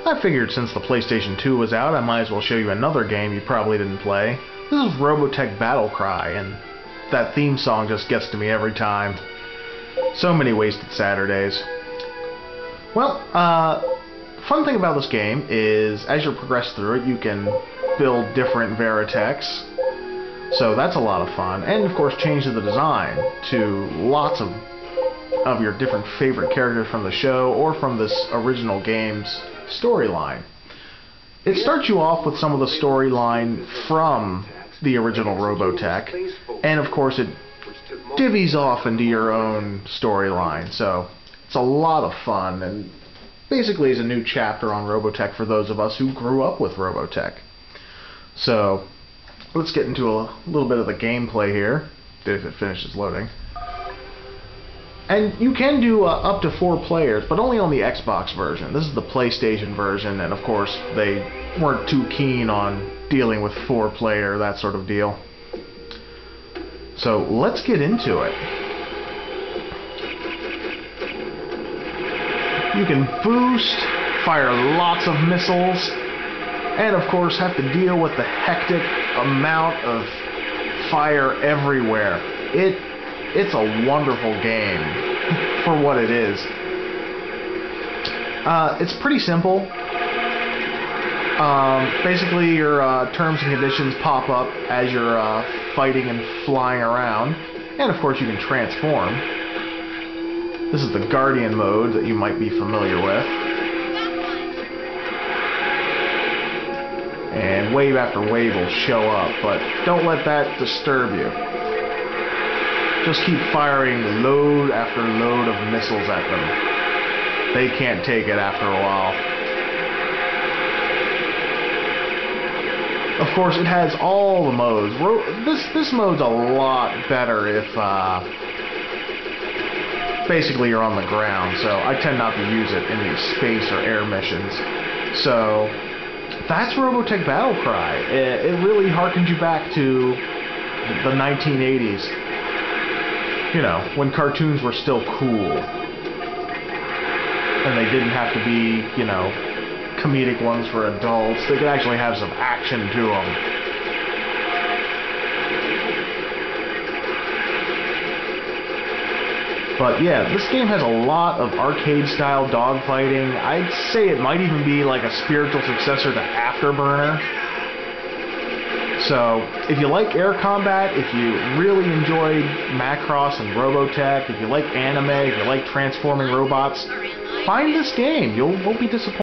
I figured since the PlayStation 2 was out, I might as well show you another game you probably didn't play. This is Robotech Battlecry, and that theme song just gets to me every time. So many wasted Saturdays. Well, fun thing about this game is, as you progress through it, you can build different Veritechs. So that's a lot of fun. And, of course, change the design to lots of your different favorite characters from the show or from this original game's storyline. It starts you off with some of the storyline from the original Robotech, and of course it divvies off into your own storyline, so it's a lot of fun, and basically is a new chapter on Robotech for those of us who grew up with Robotech. So let's get into a little bit of the gameplay here, if it finishes loading. And you can do up to 4 players, but only on the Xbox version. This is the PlayStation version, and of course they weren't too keen on dealing with 4-player, that sort of deal. So let's get into it. You can boost, fire lots of missiles, and of course have to deal with the hectic amount of fire everywhere. It's a wonderful game for what it is. It's pretty simple. Basically, your terms and conditions pop up as you're fighting and flying around, and of course you can transform. This is the Guardian mode that you might be familiar with. And wave after wave will show up, but don't let that disturb you. Just keep firing load after load of missiles at them. They can't take it after a while. Of course, it has all the modes. This mode's a lot better if basically you're on the ground, so I tend not to use it in these space or air missions. So that's Robotech Battlecry. It really harkens you back to the 1980s. You know, when cartoons were still cool. And they didn't have to be, you know, comedic ones for adults. They could actually have some action to them. But yeah, this game has a lot of arcade-style dogfighting. I'd say it might even be like a spiritual successor to Afterburner. So, if you like air combat, if you really enjoyed Macross and Robotech, if you like anime, if you like transforming robots, find this game. You won't be disappointed.